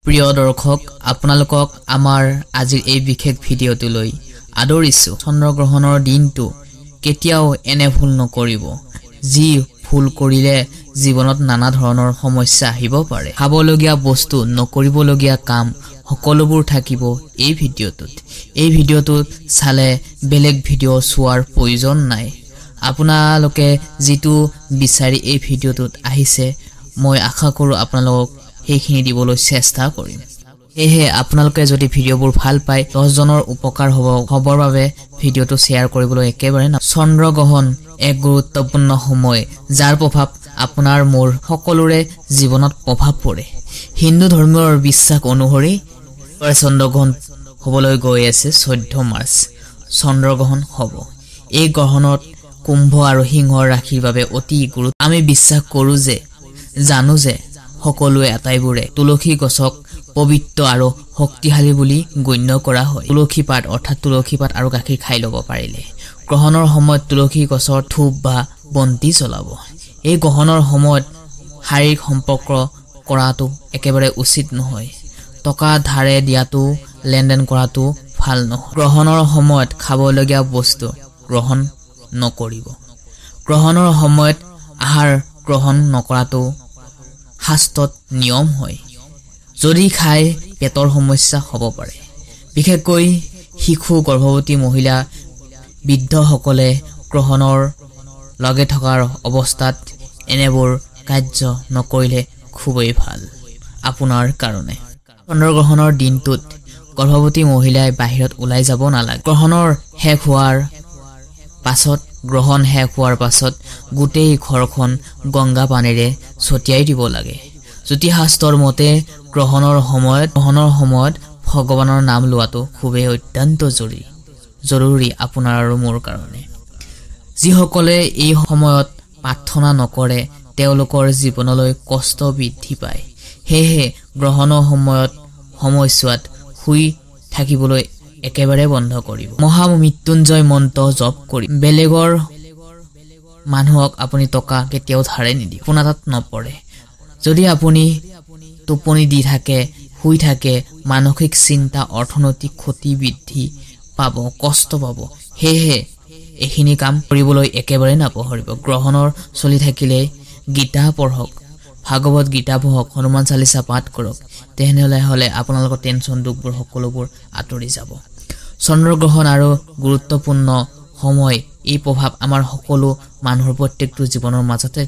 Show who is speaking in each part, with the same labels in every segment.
Speaker 1: প্ৰিয় দৰ্শক আপোনালোকক আমাৰ আজিৰ এই বিশেষ ভিডিঅ'টোলৈ আদৰিছো। চন্দ্ৰগ্ৰহণৰ দিনটো কেতিয়াও এনে ভুল নকৰিব, যি ভুল কৰিলে জীৱনত নানা ধৰণৰ সমস্যা আহিব পাৰে। খাবলগীয়া বস্তু, নকৰিবলগীয়া কাম সকলোবোৰ থাকিব এই ভিডিঅ'টোত। এই ভিডিঅ'টোত চালে বেলেগ ভিডিঅ' চোৱাৰ প্ৰয়োজন নাই। আপোনালোকে যিটো বিচাৰি এই ভিডিঅ'টোত আহিছে, মই আশা কৰোঁ আপোনালোকক সেইখিনি দিবলৈ চেষ্টা কৰিম। সেয়েহে আপোনালোকে যদি ভিডিঅ'বোৰ ভাল পায়, 10 জনৰ উপকাৰ হ'বৰ বাবে ভিডিঅ'টো শ্বেয়াৰ কৰিবলৈ একেবাৰে না। চন্দ্ৰগ্ৰহণ এক গুৰুত্বপূৰ্ণ সময়, যাৰ প্ৰভাৱ আপোনাৰ মোৰ সকলোৰে জীৱনত প্ৰভাৱ পৰে। হিন্দু ধৰ্মৰ বিশ্বাস অনুসৰি চন্দ্ৰগ্ৰহণ হ'বলৈ গৈ আছে 14 মাৰ্চ চন্দ্ৰগ্ৰহণ হ'ব। এই গ্ৰহণত কুম্ভ আৰু সিংহ ৰাশিৰ বাবে অতি গুৰুত্ব। আমি বিশ্বাস কৰোঁ যে জানো যে সকলোৱে আটাইবোৰে তুলসী গছক পবিত্ৰ আৰু শক্তিশালী বুলি গণ্য কৰা হয়। তুলসী পাত অৰ্থাৎ তুলসী পাত আৰু গাখীৰ খাই ল'ব পাৰিলে গ্ৰহণৰ সময়ত তুলসী গছৰ ধূপ বা বন্তি জ্বলাব। এই গ্ৰহণৰ সময়ত শাৰীৰিক সম্পৰ্ক কৰাটো একেবাৰে উচিত নহয়। টকা ধাৰে দিয়াটো, লেনদেন কৰাটো ভাল নহয়। গ্ৰহণৰ সময়ত খাবলগীয়া বস্তু গ্ৰহণ নকৰিব। গ্ৰহণৰ সময়ত আহাৰ গ্ৰহণ নকৰাটো শাস্ত্ৰত নিয়ম হয়। যদি খাই পেটৰ সমস্যা হ'ব পাৰে। বিশেষকৈ শিশু, গৰ্ভৱতী মহিলা, বৃদ্ধসকলে গ্ৰহণৰ লগে থকাৰ অৱস্থাত এনেবোৰ কাৰ্য নকৰিলে খুবেই ভাল আপোনাৰ কাৰণে। চন্দ্ৰগ্ৰহণৰ দিনটোত গৰ্ভৱতী মহিলাই বাহিৰত ওলাই যাব নালাগে। গ্ৰহণ শেষ হোৱাৰ পাছত গোটেই ঘৰখন গংগা পানীৰে ছটিয়াই দিব লাগে। জ্যোতিষশাস্ত্ৰৰ মতে গ্ৰহণৰ সময়ত ভগৱানৰ নাম লোৱাটো খুবেই অত্যন্ত জৰুৰী আপোনাৰ আৰু মোৰ কাৰণে। যিসকলে এই সময়ত প্ৰাৰ্থনা নকৰে তেওঁলোকৰ জীৱনলৈ কষ্ট বৃদ্ধি পায়। সেয়েহে গ্ৰহণৰ সময়ছোৱাত শুই থাকিবলৈ একেবাৰে বন্ধ কৰিব। মহামৃত্যুঞ্জয় মন্ত্ৰ জপ কৰি বেলেগৰ মানুহক আপুনি টকা কেতিয়াও ধাৰে নিদিয়ে, আপোনাৰ তাত নপৰে। যদি আপুনি টোপনি দি থাকে, শুই থাকে, মানসিক চিন্তা, অৰ্থনৈতিক ক্ষতি বৃদ্ধি পাব, কষ্ট পাব। সেয়েহে এইখিনি কাম কৰিবলৈ একেবাৰে নাপাহৰিব। গ্ৰহণৰ চলি থাকিলে গীতা পঢ়ক, ভাগৱত গীতা পঢ়ক, হনুমান চালিচা পাঠ কৰক। তেনেহ'লে আপোনালোকৰ টেনচন, দুখবোৰ সকলোবোৰ আঁতৰি যাব। চন্দ্ৰগ্ৰহণ আৰু গুৰুত্বপূৰ্ণ সময়, এই প্ৰভাৱ আমাৰ সকলো মানুহৰ প্ৰত্যেকটো জীৱনৰ মাজতে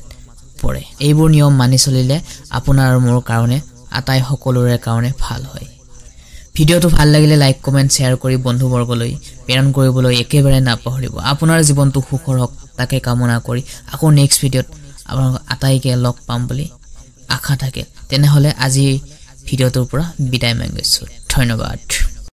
Speaker 1: পৰে। এইবোৰ নিয়ম মানি চলিলে আপোনাৰ আৰু মোৰ কাৰণে, আটাই সকলোৰে কাৰণে ভাল হয়। ভিডিঅ'টো ভাল লাগিলে লাইক, কমেণ্ট, শ্বেয়াৰ কৰি বন্ধুবৰ্গলৈ প্ৰেৰণ কৰিবলৈ একেবাৰে নাপাহৰিব। আপোনাৰ জীৱনটো সুখৰ হওক তাকে কামনা কৰি আকৌ নেক্সট ভিডিঅ'ত আপোনালোক আটাইকে লগ পাম বুলি আশা থাকে। তেনেহ'লে আজি ভিডিঅ'টোৰ পৰা বিদায় মাগিছোঁ। ধন্যবাদ।